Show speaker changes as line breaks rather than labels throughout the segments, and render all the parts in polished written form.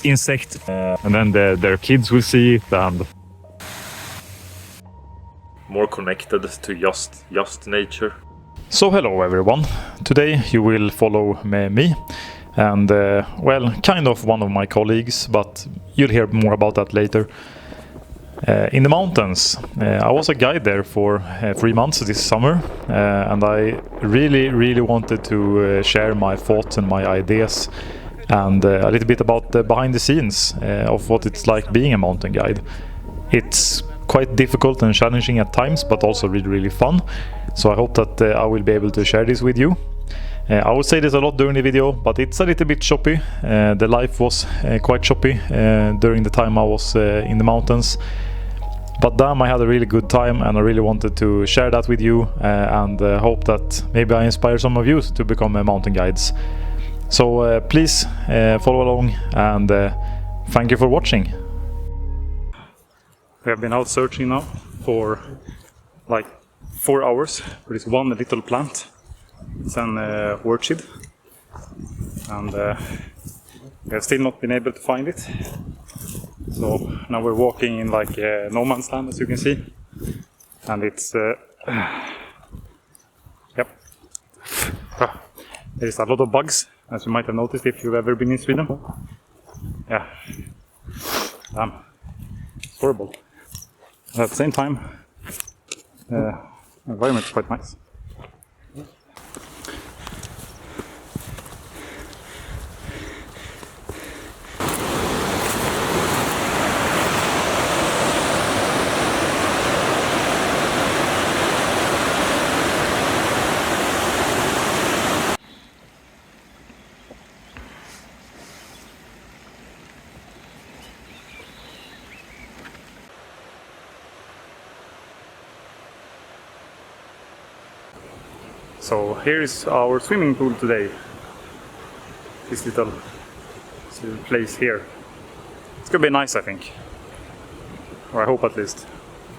insect, and then their kids will see it and more connected to just nature. So hello everyone. Today you will follow me and well, kind of one of my colleagues, but you'll hear more about that later. In the mountains. I was a guide there for 3 months this summer, and I really wanted to share my thoughts and my ideas and a little bit about the behind the scenes of what it's like being a mountain guide. It's quite difficult and challenging at times, but also really fun. So I hope that I will be able to share this with you. I will say this a lot during the video, but it's a little bit choppy. The life was quite choppy during the time I was in the mountains. But damn, I had a really good time, and I really wanted to share that with you and hope that maybe I inspire some of you to become mountain guides. So please follow along, and thank you for watching. We have been out searching now for like 4 hours for this one little plant. It's an orchid, and we have still not been able to find it. So now we're walking in like no man's land, as you can see, and it's yep, there's a lot of bugs, as you might have noticed if you've ever been in Sweden. Yeah, it's horrible. At the same time, the environment is quite nice. So here is our swimming pool today. This little place here. It's gonna be nice, I think. Or I hope at least.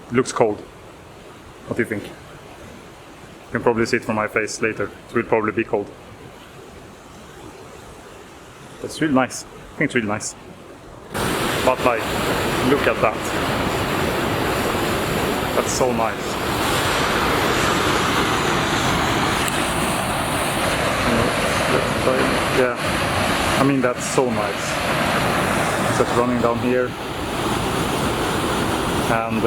It looks cold. What do you think? You can probably see it from my face later. It will probably be cold. But it's really nice. I think it's really nice. But like, look at that. That's so nice. Yeah, I mean that's so nice. It's just running down here, and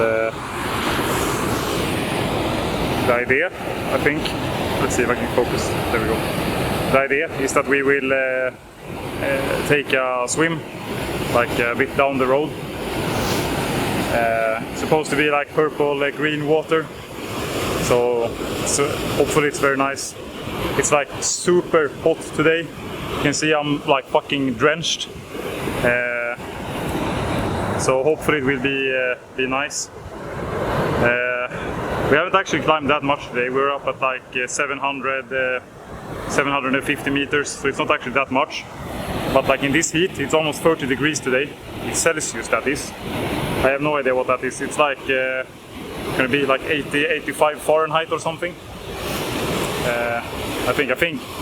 the idea, I think, let's see if I can focus. There we go. The idea is that we will take a swim, like a bit down the road. It's supposed to be like purple, green water, so hopefully it's very nice. It's like super hot today. You can see I'm like fucking drenched. So hopefully it will be nice. We haven't actually climbed that much today. We're up at like 750 meters, so it's not actually that much. But like in this heat, it's almost 30 degrees today. It's Celsius, that is. I have no idea what that is. It's like gonna be like 85 Fahrenheit or something. I think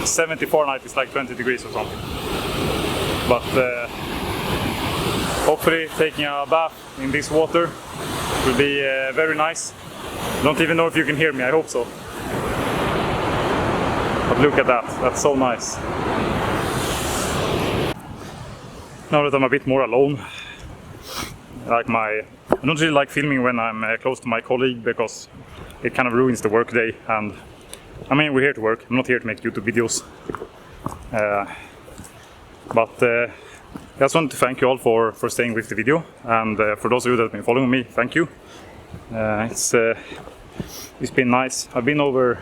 70 Fahrenheit is like 20 degrees or something. But hopefully taking a bath in this water will be very nice. Don't even know if you can hear me, I hope so. But look at that, that's so nice. Now that I'm a bit more alone, I don't really like filming when I'm close to my colleague, because it kind of ruins the work day. And I mean, we're here to work, I'm not here to make YouTube videos. But I just wanted to thank you all for staying with the video, and for those of you that have been following me, thank you. It's been nice. I've been over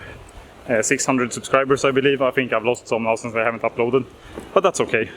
600 subscribers, I believe. I think I've lost some now since I haven't uploaded, but that's okay.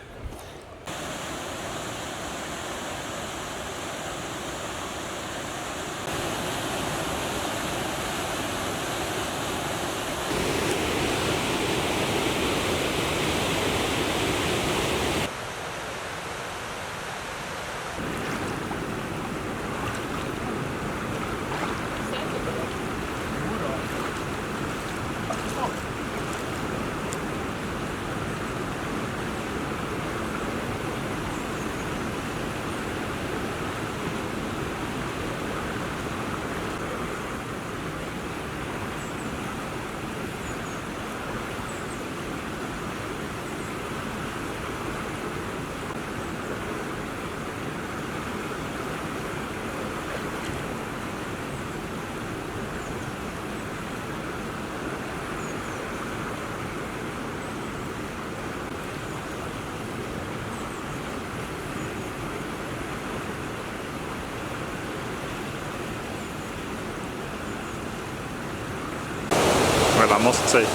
must say.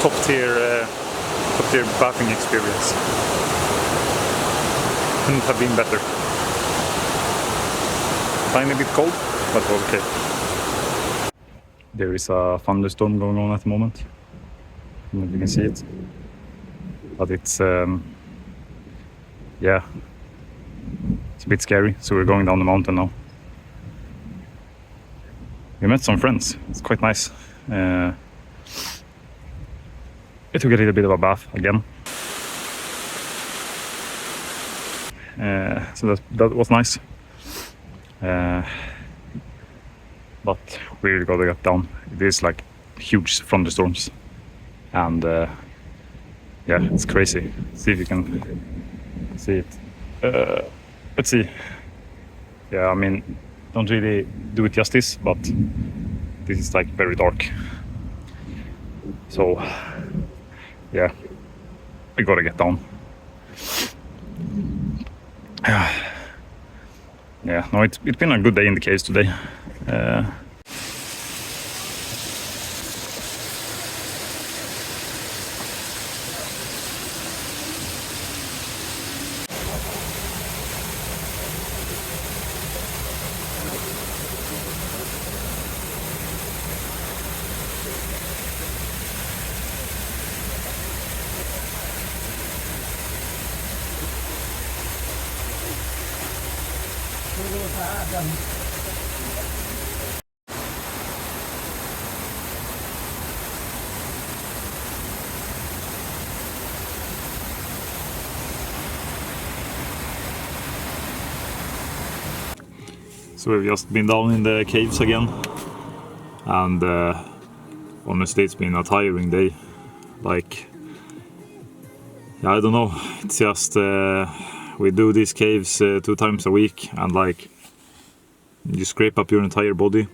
Top tier bathing experience. Couldn't have been better. Tiny bit cold, but it was okay. There is a thunderstorm going on at the moment. I don't know if you can see it. But it's, yeah, it's a bit scary. So we're going down the mountain now. We met some friends. It's quite nice. I took a little bit of a bath again. So that was nice. But we really gotta get down. It is like huge thunderstorms. And yeah, it's crazy. See if you can see it. Let's see. Yeah, I mean, don't really do it justice, but this is like very dark. So yeah, I gotta get down. Yeah, no, it's been a good day in the caves today. So we've just been down in the caves again, and honestly it's been a tiring day. Like, yeah, I don't know, it's just we do these caves 2 times a week, and like you scrape up your entire body.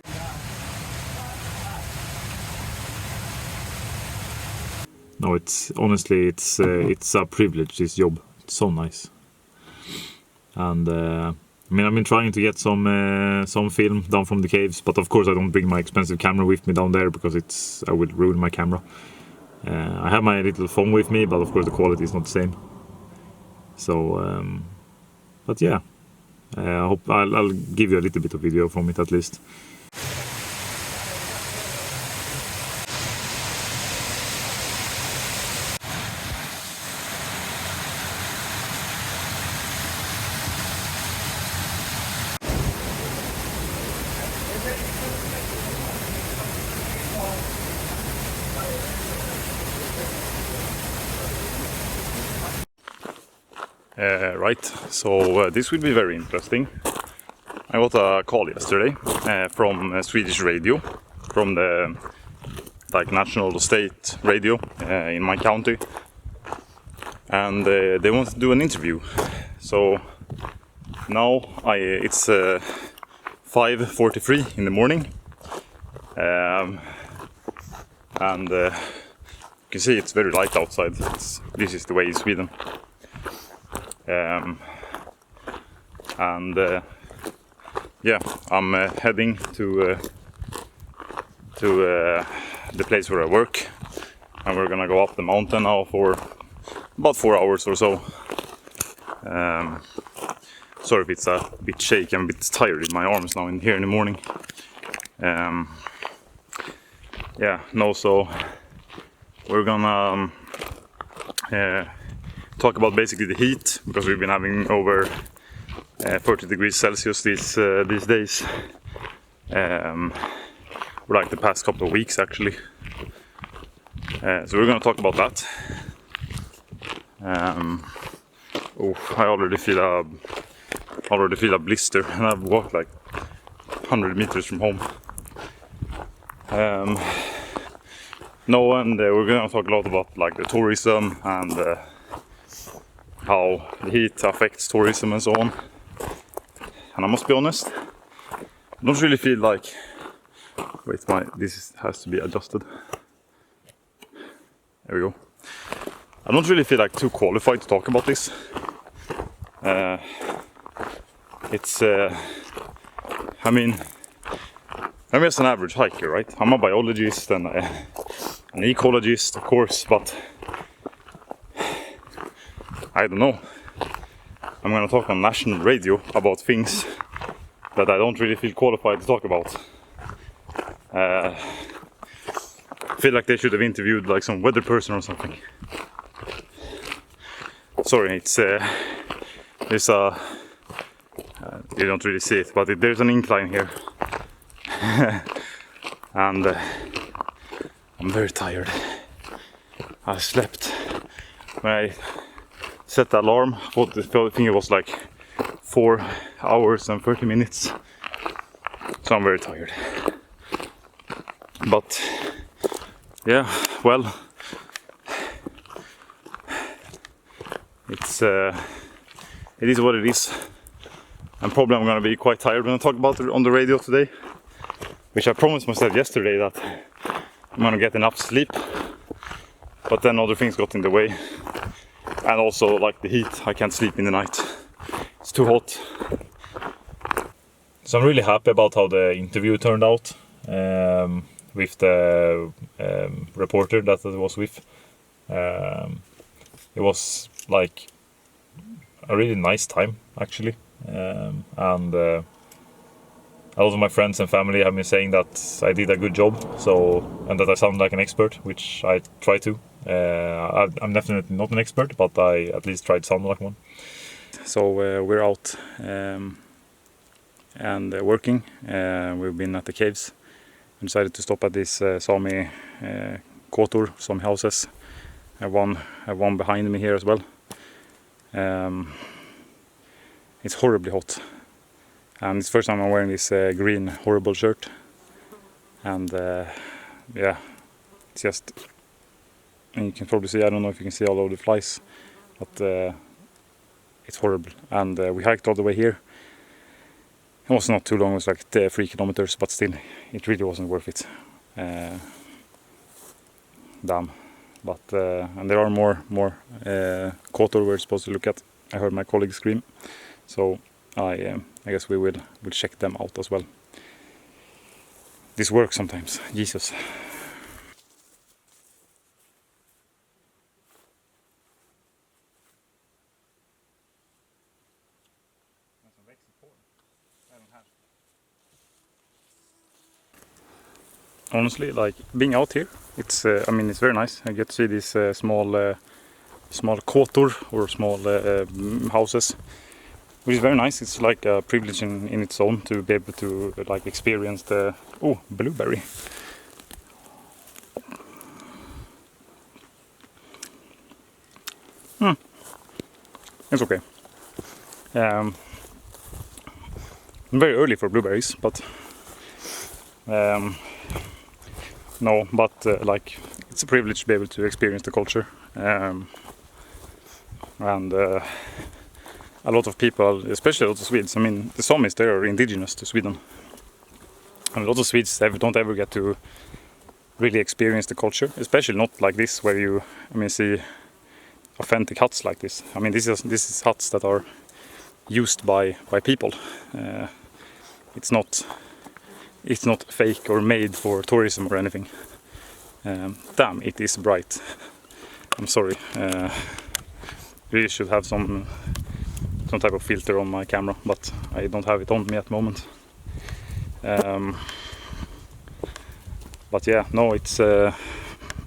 No, it's honestly it's a privilege, this job. It's so nice. And I mean, I've been trying to get some film down from the caves, but of course I don't bring my expensive camera with me down there because I will ruin my camera. I have my little phone with me, but of course the quality is not the same. So, but yeah, I hope I'll give you a little bit of video from it at least. Right, so this will be very interesting. I got a call yesterday from Swedish radio, from the like national state radio in my county, and they want to do an interview. So now it's 5:43 in the morning, and you can see it's very light outside. This is the way in Sweden. Yeah, I'm heading to the place where I work, and we're gonna go up the mountain now for about 4 hours or so. Sorry if it's a bit shaky, I'm a bit tired in my arms now here in the morning. Yeah, no, so we're gonna talk about basically the heat, because we've been having over 30 degrees Celsius these days, for like the past couple of weeks actually. So we're gonna talk about that. Oh, I already feel a blister, and I've walked like 100 meters from home. No, and we're gonna talk a lot about like the tourism and how the heat affects tourism and so on. And I must be honest, I don't really feel like... Wait, this has to be adjusted. There we go. I don't really feel like too qualified to talk about this. I mean, I'm just an average hiker, right? I'm a biologist, and an ecologist, of course, but I don't know. I'm gonna talk on national radio about things that I don't really feel qualified to talk about. I feel like they should have interviewed like some weather person or something. Sorry, it's you don't really see it, but there's an incline here. And I'm very tired. I slept when I set the alarm. I think it was like 4 hours and 30 minutes. So I'm very tired. But yeah, well, it is what it is. And probably I'm gonna be quite tired when I talk about it on the radio today, which I promised myself yesterday that I'm gonna get enough sleep, but then other things got in the way, and also like the heat, I can't sleep in the night, it's too hot. So I'm really happy about how the interview turned out with the reporter that I was with. It was like a really nice time actually, and a lot of my friends and family have been saying that I did a good job, and that I sound like an expert, which I try to. I'm definitely not an expert, but I at least try to sound like one. So we're out and working. We've been at the caves and decided to stop at this Sami kåtor, some houses. I have one behind me here as well. It's horribly hot. And it's the first time I'm wearing this green horrible shirt, and yeah, it's just, and you can probably see, I don't know if you can see all of the flies, but it's horrible. And we hiked all the way here. It was not too long, it was like 3 kilometers, but still, it really wasn't worth it. Damn. But and there are more kåtor we're supposed to look at. I heard my colleague scream, so I guess we'll check them out as well. This works sometimes, Jesus. Honestly, like being out here, it's I mean, it's very nice. I get to see these small kåtor or small houses, which is very nice. It's like a privilege in its own to be able to like experience the blueberry. It's okay. Very early for blueberries, but no, but like it's a privilege to be able to experience the culture, and a lot of people, especially a lot of Swedes. I mean, the Samis, they are indigenous to Sweden, and a lot of Swedes don't ever get to really experience the culture, especially not like this, where you, I mean, see authentic huts like this. I mean, this is huts that are used by people. It's not fake or made for tourism or anything. Damn, it is bright. I'm sorry. Really should have some type of filter on my camera, but I don't have it on me at the moment. But yeah, no, it's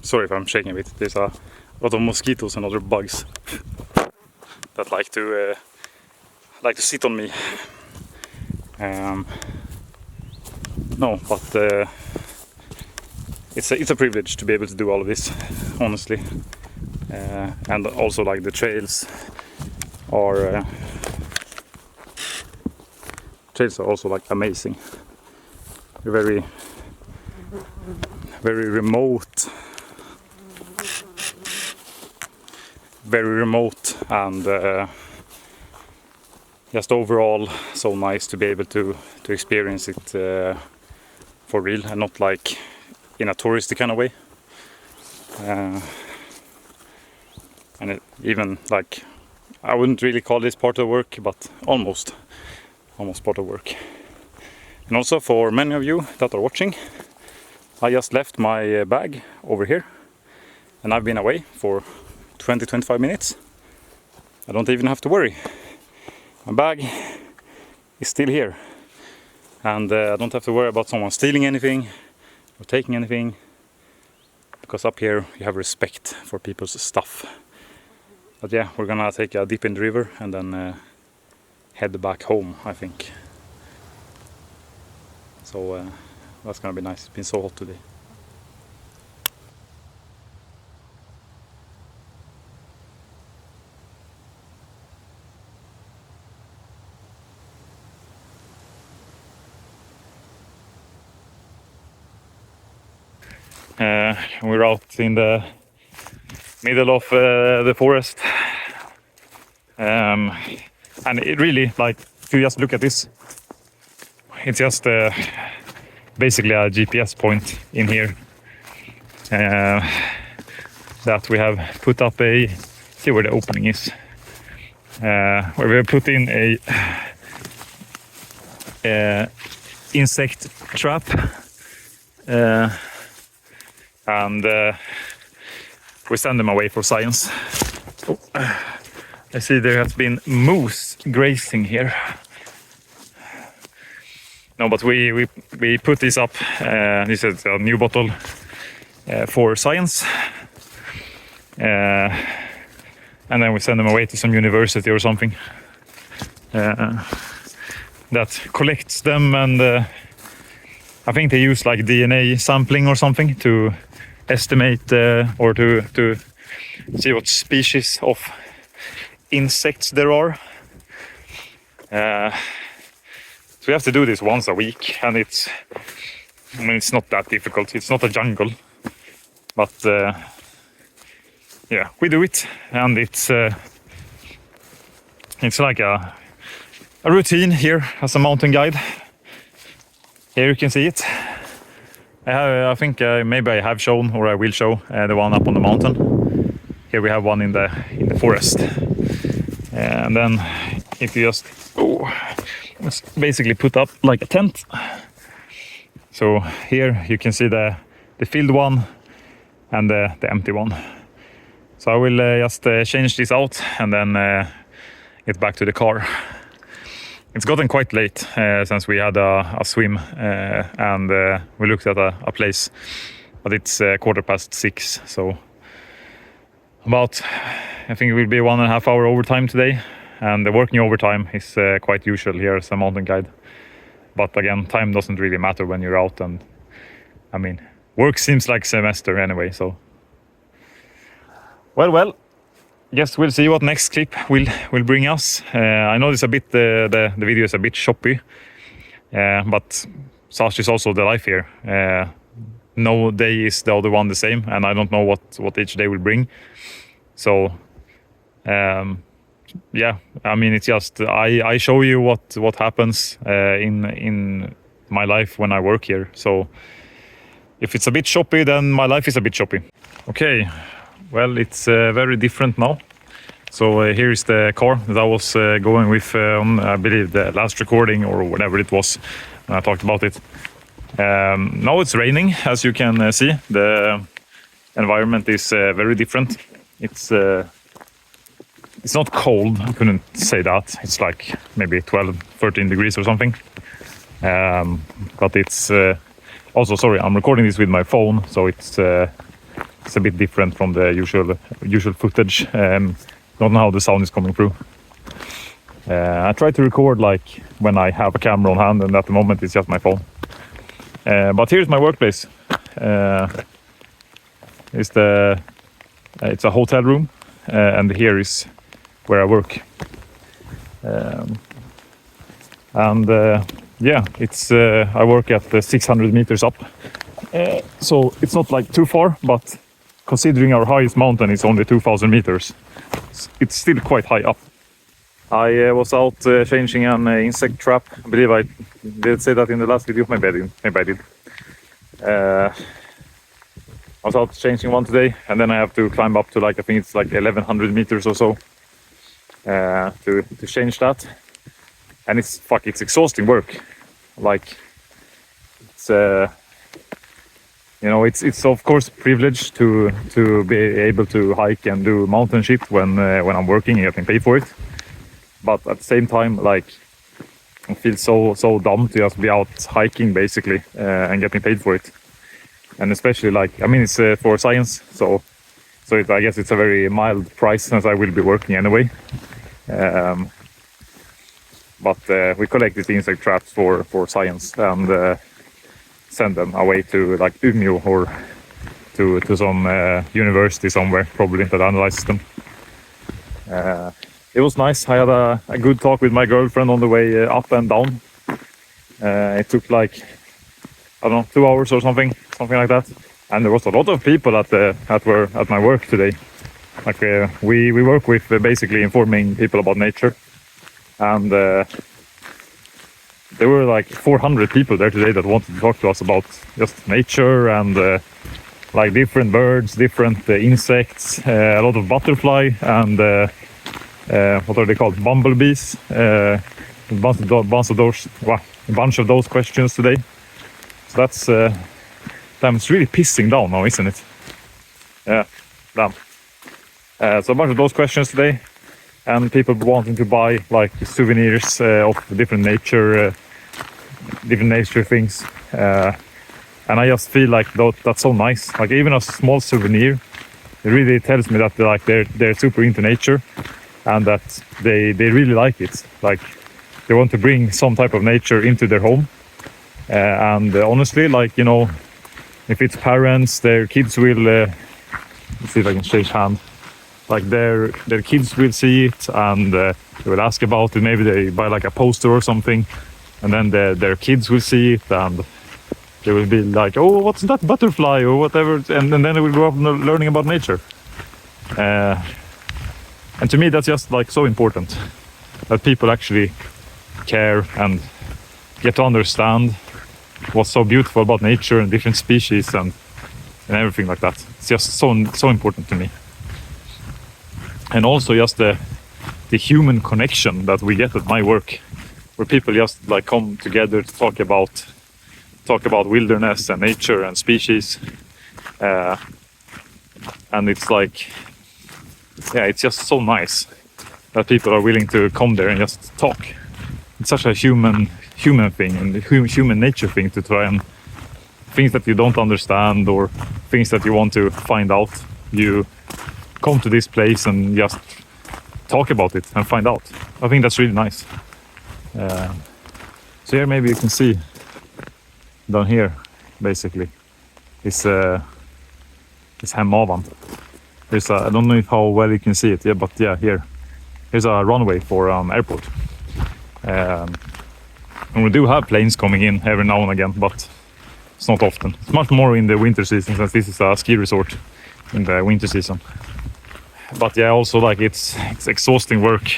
sorry if I'm shaking a bit. There's a lot of mosquitoes and other bugs that like to sit on me. No, but it's a privilege to be able to do all of this, honestly, and also like the trails are also like amazing. They're very remote, and just overall so nice to be able to experience it for real, and not like in a touristy kind of way. And even like, I wouldn't really call this part of work, but almost part of work. And also for many of you that are watching, I just left my bag over here
and I've been away for 20-25 minutes. I don't even have to worry. My bag is still here, and I don't have to worry about someone stealing anything or taking anything, because up here you have respect for people's stuff. But yeah, we're gonna take a dip in the river and then head back home, I think. So that's gonna be nice. It's been so hot today. We're out in the middle of the forest, and it really, like, if you just look at this, it's just basically a GPS point in here that we have put up a, see where the opening is, where we have put in a insect trap, and we send them away for science. Oh, I see there has been moose grazing here. No, but we put this up. This is a new bottle for science, and then we send them away to some university or something that collects them, and I think they use like DNA sampling or something to estimate or to see what species of insects there are. So we have to do this once a week, and it's not that difficult. It's not a jungle, but yeah, we do it, and it's like a routine here as a mountain guide. Here you can see it. I think maybe I have shown, or I will show, the one up on the mountain. Here we have one in the forest, and then if you just let's basically put up like a tent. So here you can see the filled one and the empty one. So I will just change this out and then get back to the car. It's gotten quite late since we had a swim and we looked at a place, but it's 6:15, so about, I think it will be 1.5 hour overtime today, and the working overtime is quite usual here as a mountain guide. But again, time doesn't really matter when you're out, and I mean, work seems like semester anyway, so well. Guess we'll see what next clip will bring us. I know it's a bit the video is a bit choppy, but such is also the life here. No day is the other one the same, and I don't know what each day will bring. So yeah, I mean, it's just I show you what happens in my life when I work here. So if it's a bit choppy, then my life is a bit choppy. Okay. Well, it's very different now. So here is the car that I was going with on, I believe, the last recording or whatever it was when I talked about it. Now it's raining, as you can see. The environment is very different. It's not cold, I couldn't say that. It's like maybe 12-13 degrees or something. But it's also, sorry, I'm recording this with my phone, so it's a bit different from the usual footage. Don't know how the sound is coming through. I try to record like when I have a camera on hand, and at the moment it's just my phone. But here's my workplace. It's a hotel room, and here is where I work. Yeah, it's I work at 600 meters up, so it's not like too far, but considering our highest mountain is only 2,000 meters, it's still quite high up. I was out changing an insect trap. I believe I did say that in the last video. Maybe I did. I was out changing one today, and then I have to climb up to like, I think it's like 1,100 meters or so to change that. And it's exhausting work. Like, it's you know, it's of course privilege to be able to hike and do mountain shit when I'm working and getting paid for it. But at the same time, like, I feel so dumb to just be out hiking basically and getting paid for it. And especially, like, I mean, it's for science, so I guess it's a very mild price since I will be working anyway. But we collect these insect traps for science and send them away to like Umeå or to some university somewhere, probably, that analyzes them. It was nice. I had a good talk with my girlfriend on the way up and down. It took like, I don't know, 2 hours or something like that. And there was a lot of people at my work today. Like we work with basically informing people about nature, and there were like 400 people there today that wanted to talk to us about just nature and like different birds, different insects, a lot of butterfly and what are they called? Bumblebees. A bunch of those questions today. So that's damn, it's really pissing down now, isn't it? Yeah, damn. So a bunch of those questions today, and people wanting to buy like souvenirs of different nature things. And I just feel like that's so nice. Like even a small souvenir, it really tells me that they're super into nature, and that they really like it. Like they want to bring some type of nature into their home. And honestly, like, you know, if it's parents, their kids will. Let's see if I can shake hand. Like their kids will see it and they will ask about it. Maybe they buy like a poster or something, and then their kids will see it and they will be like, "Oh, what's that butterfly?" or whatever, and then they will grow up learning about nature. And to me, that's just like so important that people actually care and get to understand what's so beautiful about nature and different species and everything like that. It's just so important to me. And also just the human connection that we get at my work, where people just like come together to talk about wilderness and nature and species, and it's like, yeah, it's just so nice that people are willing to come there and just talk. It's such a human thing and human nature thing to try, and things that you don't understand or things that you want to find out, you come to this place and just talk about it and find out. I think that's really nice. So here maybe you can see down here basically is Hemavan. There's I don't know how well you can see it, yeah, but yeah, here's a runway for airport. And we do have planes coming in every now and again, but it's not often. It's much more in the winter season, since this is a ski resort in the winter season. But yeah, also like it's exhausting work.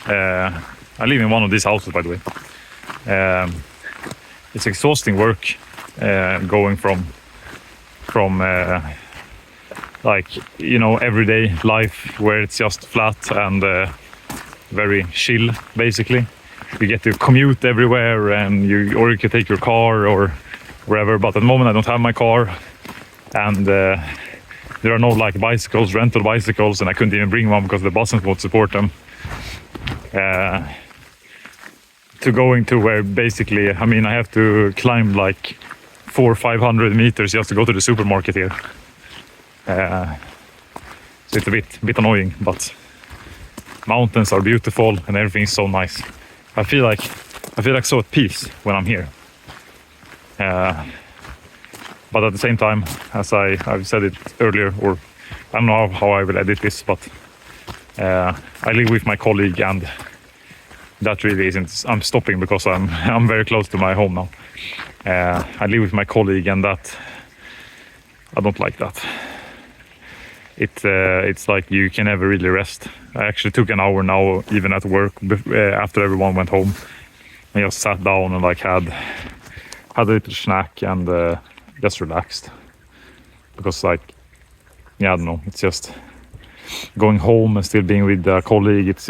I live in one of these houses, by the way. It's exhausting work going from like, you know, everyday life where it's just flat and very chill, basically. You get to commute everywhere, and you can take your car or wherever. But at the moment, I don't have my car, and there are no like bicycles, rental bicycles, and I couldn't even bring one because the buses won't support them. To going to where basically, I mean, I have to climb like 400 or 500 meters just to go to the supermarket here. So it's a bit annoying, but mountains are beautiful and everything's so nice. I feel like so at peace when I'm here. But at the same time, as I've said it earlier, or I don't know how I will edit this, but I live with my colleague, and that really isn't. I'm stopping because I'm very close to my home now. I live with my colleague, and that I don't like that. It's like you can never really rest. I actually took an hour now, even at work, after everyone went home. I just sat down and like had a little snack and just relaxed. Because like, yeah, I don't know, it's just going home and still being with a colleague. It's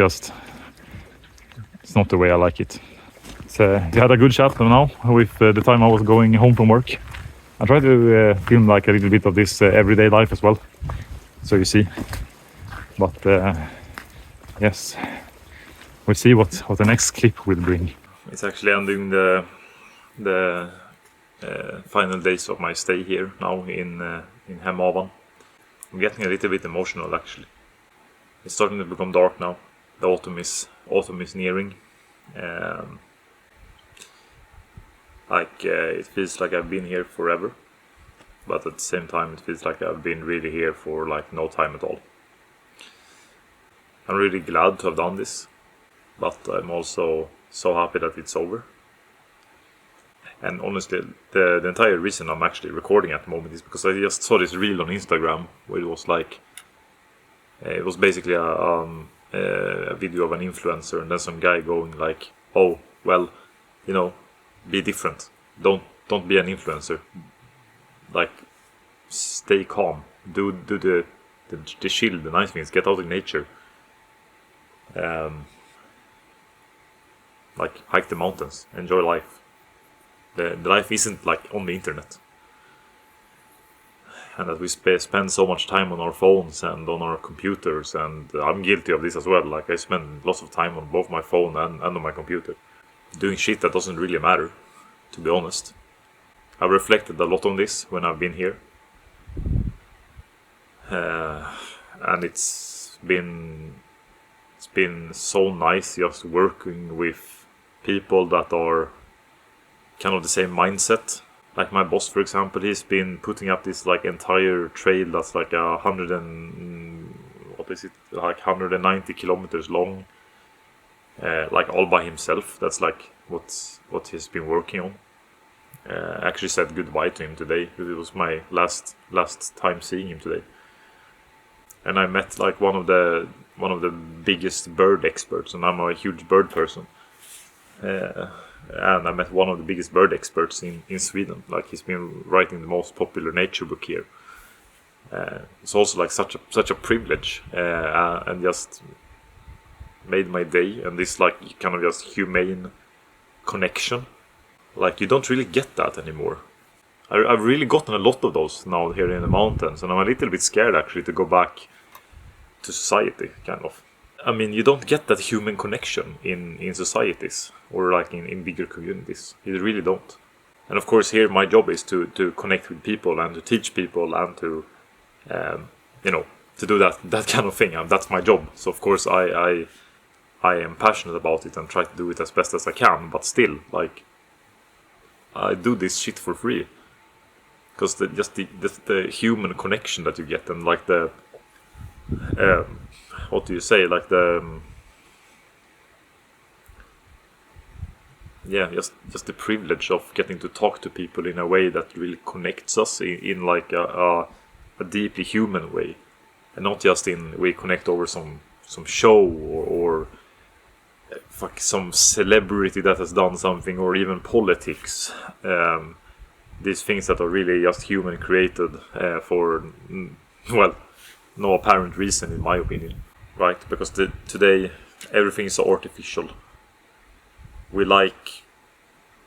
not the way I like it. So we had a good chat now with the time I was going home from work. I try to film like a little bit of this everyday life as well, so you see. But yes, we'll see what the next clip will bring.
It's actually ending the final days of my stay here now in Hemavan. I'm getting a little bit emotional actually. It's starting to become dark now. The autumn is nearing. It feels like I've been here forever, but at the same time it feels like I've been really here for like no time at all. I'm really glad to have done this, but I'm also so happy that it's over. And honestly, the entire reason I'm actually recording at the moment is because I just saw this reel on Instagram where it was like, it was basically a video of an influencer, and then some guy going like, oh, well, you know, be different. Don't be an influencer. Like, stay calm. Do the chill, the nice things. Get out in nature. Like, hike the mountains. Enjoy life. The life isn't like on the internet. And that we spend so much time on our phones and on our computers, and I'm guilty of this as well. Like, I spend lots of time on both my phone and on my computer, doing shit that doesn't really matter, to be honest. I've reflected a lot on this when I've been here, and it's been so nice just working with people that are kind of the same mindset. Like my boss, for example, he's been putting up this like entire trail that's like 190 kilometers long, like all by himself. That's like what he's been working on. I actually said goodbye to him today. It was my last time seeing him today, and I met like one of the biggest bird experts, and I'm a huge bird person. And I met one of the biggest bird experts in Sweden. Like, he's been writing the most popular nature book here. It's also like such a privilege, and just made my day. And this like kind of just humane connection, like you don't really get that anymore. I've really gotten a lot of those now here in the mountains, and I'm a little bit scared actually to go back to society, kind of. I mean, you don't get that human connection in societies or like in bigger communities. You really don't. And of course, here my job is to connect with people and to teach people and to, to do that kind of thing. That's my job. So of course, I am passionate about it and try to do it as best as I can. But still, like, I do this shit for free because the human connection that you get, and like the what do you say, like just the privilege of getting to talk to people in a way that really connects us in like a deeply human way, and not just in we connect over some show or fuck some celebrity that has done something, or even politics. These things that are really just human created for no apparent reason, in my opinion. Right, because today everything is so artificial. We like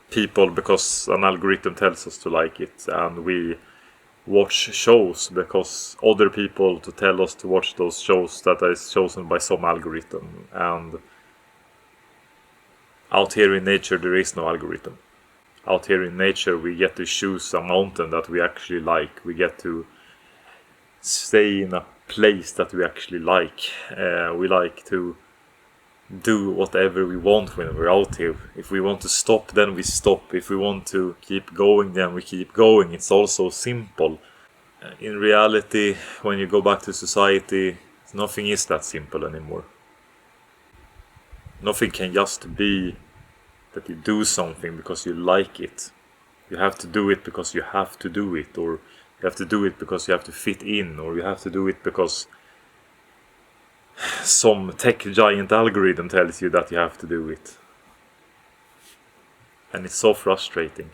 people because an algorithm tells us to like it, and we watch shows because other people to tell us to watch those shows that is chosen by some algorithm. And out here in nature there is no algorithm. Out here in nature we get to choose a mountain that we actually like. We get to stay in a place that we actually like. We like to do whatever we want when we're out here. If we want to stop, then we stop. If we want to keep going, then we keep going. It's all so simple. In reality, when you go back to society, nothing is that simple anymore. Nothing can just be that you do something because you like it. You have to do it because you have to do it, or you have to do it because you have to fit in, or you have to do it because some tech giant algorithm tells you that you have to do it. And it's so frustrating.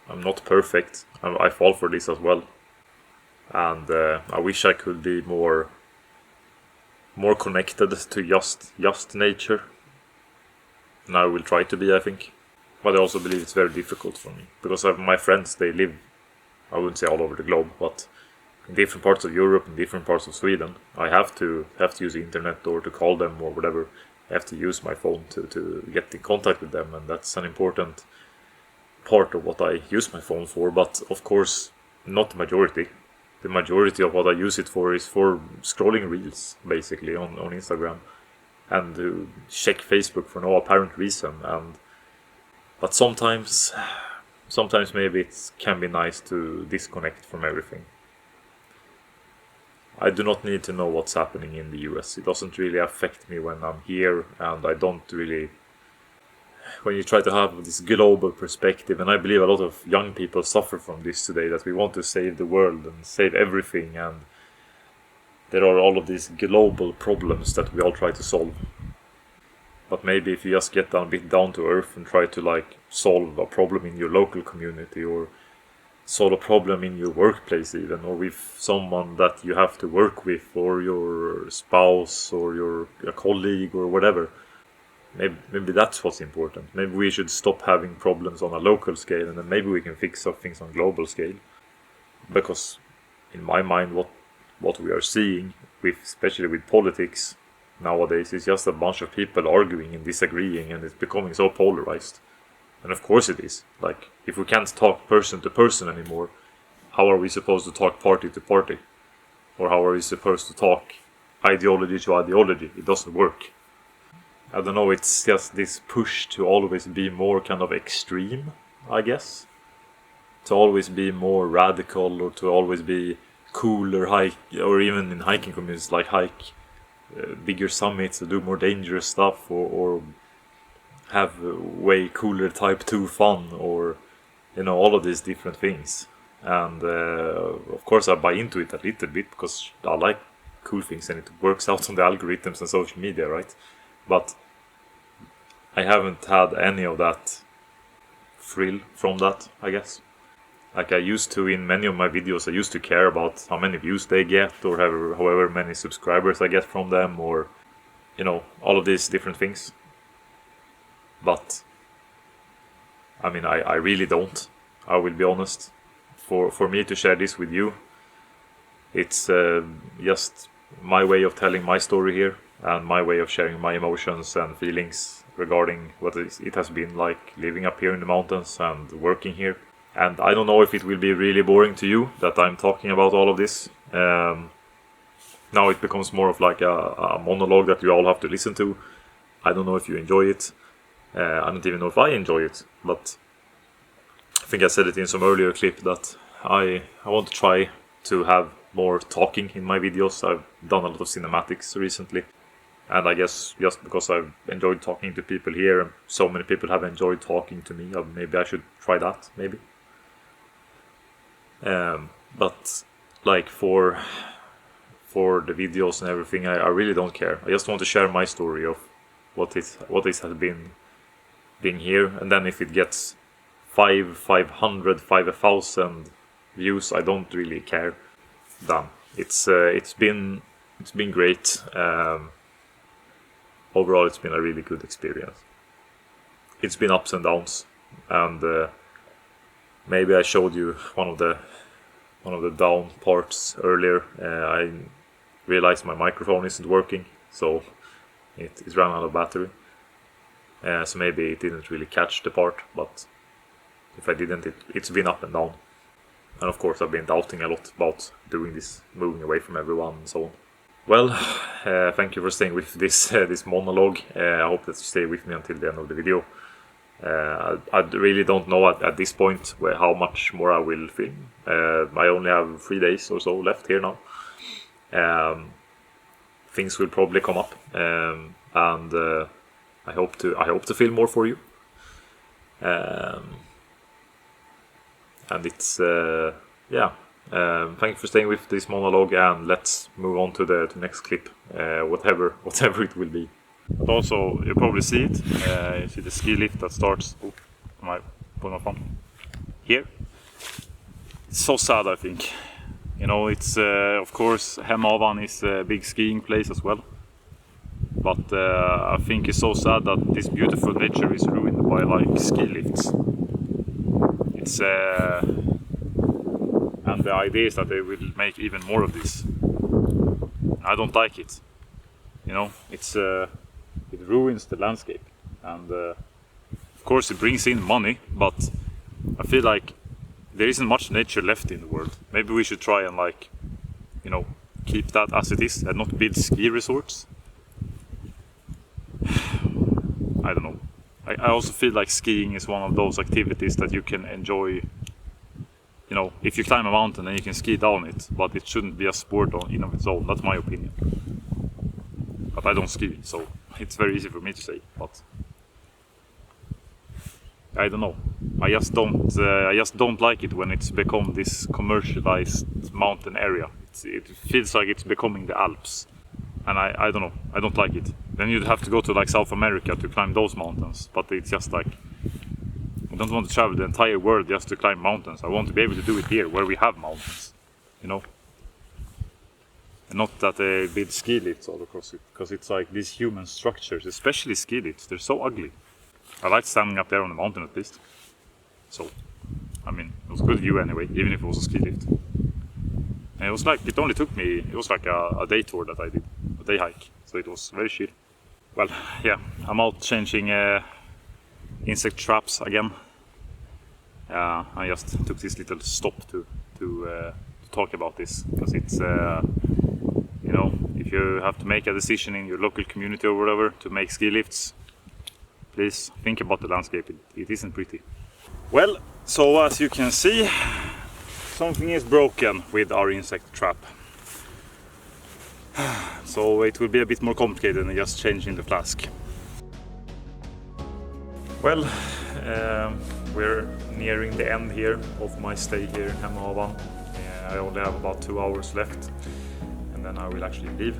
I'm not perfect. I fall for this as well. And I wish I could be more connected to just nature. And I will try to be, I think. But I also believe it's very difficult for me. Because my friends, they live I wouldn't say all over the globe, but in different parts of Europe and different parts of Sweden, I have to use the internet or to call them or whatever. I have to use my phone to get in contact with them, and that's an important part of what I use my phone for. But of course, not the majority. The majority of what I use it for is for scrolling reels, basically, on Instagram, and to check Facebook for no apparent reason. But sometimes maybe it can be nice to disconnect from everything. I do not need to know what's happening in the US. It doesn't really affect me when I'm here, and I don't really... When you try to have this global perspective, and I believe a lot of young people suffer from this today, that we want to save the world and save everything, and there are all of these global problems that we all try to solve. But maybe if you just get a bit down to earth and try to like solve a problem in your local community, or solve a problem in your workplace even, or with someone that you have to work with, or your spouse, or your colleague, or whatever. Maybe that's what's important. Maybe we should stop having problems on a local scale, and then maybe we can fix up things on global scale. Because in my mind, what we are seeing, especially with politics nowadays, is just a bunch of people arguing and disagreeing, and it's becoming so polarized. And of course it is. Like, if we can't talk person to person anymore, how are we supposed to talk party to party? Or how are we supposed to talk ideology to ideology? It doesn't work. I don't know, it's just this push to always be more kind of extreme, I guess. To always be more radical, or to always be cooler, hike, or even in hiking communities, like hike bigger summits, or do more dangerous stuff, or have way cooler type 2 fun, or all of these different things. And of course I buy into it a little bit, because I like cool things and it works out on the algorithms and social media, right? But I haven't had any of that thrill from that, I guess. Like I used to in many of my videos, I used to care about how many views they get, or however many subscribers I get from them, or all of these different things. But I mean, I really don't. I will be honest. For me to share this with you, it's just my way of telling my story here, and my way of sharing my emotions and feelings regarding what it has been like living up here in the mountains and working here. And I don't know if it will be really boring to you that I'm talking about all of this. Now it becomes more of like a monologue that you all have to listen to. I don't know if you enjoy it. I don't even know if I enjoy it, but I think I said it in some earlier clip that I want to try to have more talking in my videos. I've done a lot of cinematics recently, and I guess just because I've enjoyed talking to people here, and so many people have enjoyed talking to me, maybe I should try that, maybe. But like for the videos and everything, I really don't care. I just want to share my story of what it has been being here, and then if it gets 500, 5,000 views, I don't really care. Done. It's been great. Overall, it's been a really good experience. It's been ups and downs, and maybe I showed you one of the down parts earlier. I realized my microphone isn't working, so it ran out of battery. So maybe it didn't really catch the part, but if I didn't, it's been up and down. And of course I've been doubting a lot about doing this, moving away from everyone and so on. Well, thank you for staying with this monologue. I hope that you stay with me until the end of the video. I really don't know at this point how much more I will film. I only have 3 days or so left here now. Things will probably come up, and I hope to film more for you. And it's thank you for staying with this monologue, and let's move on to the next clip, whatever it will be. But also, you probably see it. You see the ski lift that starts. Oh, am I putting my phone? Here. It's so sad, I think. It's of course Hemavan is a big skiing place as well. But I think it's so sad that this beautiful nature is ruined by like ski lifts. It's and the idea is that they will make even more of this. I don't like it. You know, it's it ruins the landscape, and of course it brings in money, but I feel like there isn't much nature left in the world. Maybe we should try and, like, you know, keep that as it is and not build ski resorts. I don't know. I also feel like skiing is one of those activities that you can enjoy. You know, if you climb a mountain and you can ski down it, but it shouldn't be a sport in of its own. That's my opinion. But I don't ski, so it's very easy for me to say. But I don't know. I just don't like it when it's become this commercialized mountain area. It feels like it's becoming the Alps, and I don't know. I don't like it. Then you'd have to go to like South America to climb those mountains. But it's just like, I don't want to travel the entire world just to climb mountains. I want to be able to do it here, where we have mountains, you know. And not that they build ski lifts all across it, because it's like these human structures, especially ski lifts, they're so ugly. I liked standing up there on the mountain at least. So, I mean, it was a good view anyway, even if it was a ski lift. And it was like, it only took me, it was like a day tour that I did, a day hike. So it was very chill. Well, yeah, I'm out changing insect traps again. I just took this little stop to talk about this, because it's, you know, if you have to make a decision in your local community or whatever to make ski lifts, please think about the landscape. It isn't pretty. Well, so as you can see, something is broken with our insect trap. So it will be a bit more complicated than just changing the flask. Well, we're nearing the end here of my stay here in Hemavan. I only have about 2 hours left, and then I will actually leave.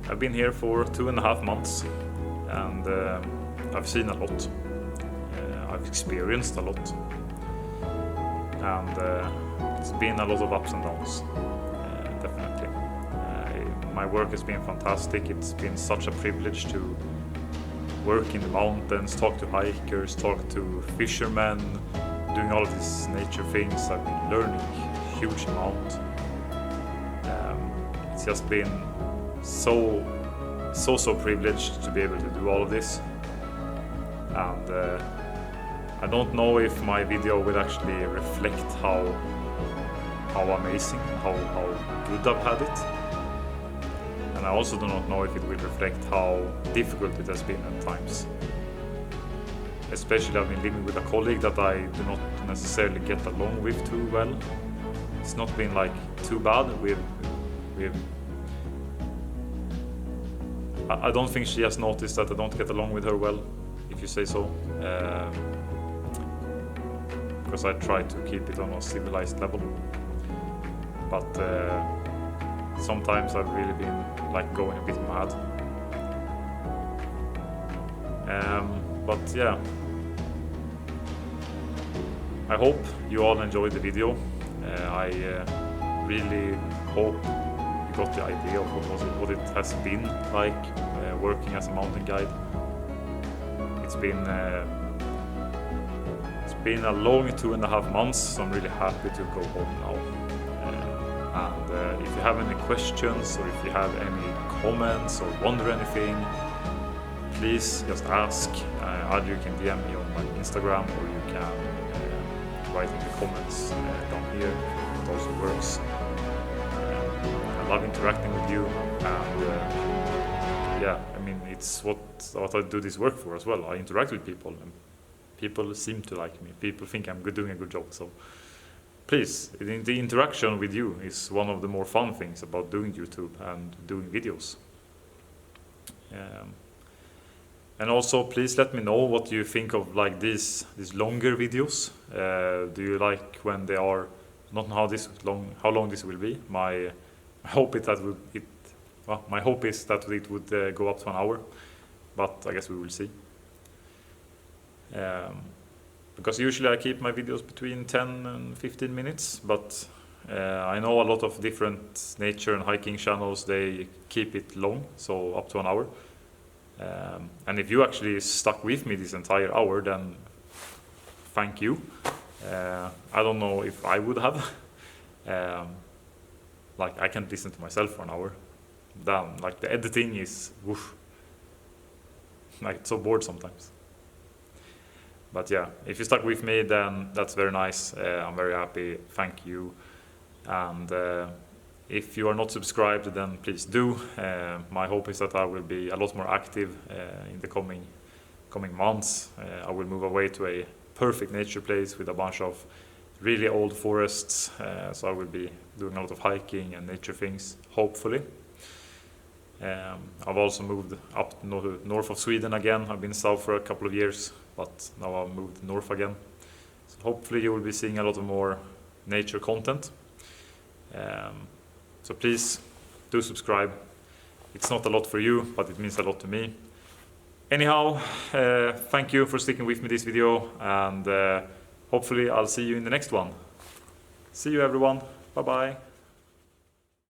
I've been here for 2.5 months, and I've seen a lot. I've experienced a lot, and it's been a lot of ups and downs, definitely. My work has been fantastic. It's been such a privilege to work in the mountains, talk to hikers, talk to fishermen, doing all of these nature things. I've been learning a huge amount. It's just been so privileged to be able to do all of this, and I don't know if my video will actually reflect how amazing, how good I've had it, and I also do not know if it will reflect how difficult it has been at times. Especially I've been living with a colleague that I do not necessarily get along with too well. It's not been like too bad. I don't think she has noticed that I don't get along with her well, if you say so. Because I try to keep it on a civilized level. But sometimes I've really been like going a bit mad. But yeah, I hope you all enjoyed the video. I really hope you got the idea of what it has been like working as a mountain guide. It's been a long 2.5 months, so I'm really happy to go home now. And if you have any questions, or if you have any comments or wonder anything, please just ask. Either you can DM me on my Instagram, or you can write in the comments down here. It also works. I love interacting with you, and yeah, I mean, it's what I do this work for as well. I interact with people, and people seem to like me. People think I'm doing a good job. So please, the interaction with you is one of the more fun things about doing YouTube and doing videos. And also, please let me know what you think of like these longer videos. Do you like when they are not how long this will be? My hope is that it would go up to an hour, but I guess we will see. Because usually I keep my videos between 10 and 15 minutes, but I know a lot of different nature and hiking channels, they keep it long, so up to an hour. And if you actually stuck with me this entire hour, then thank you. I don't know if I would have. Like I can't listen to myself for an hour. Then like the editing is woof. Like it's so bored sometimes. But yeah, if you stuck with me, then that's very nice. I'm very happy. Thank you. And if you are not subscribed, then please do. My hope is that I will be a lot more active in the coming months. I will move away to a perfect nature place with a bunch of really old forests. So I will be doing a lot of hiking and nature things, hopefully. I've also moved up north of Sweden again. I've been south for a couple of years, but now I've moved north again. So hopefully you will be seeing a lot of more nature content. So please do subscribe. It's not a lot for you, but it means a lot to me. Anyhow, thank you for sticking with me this video, and hopefully I'll see you in the next one. See you everyone. Bye bye.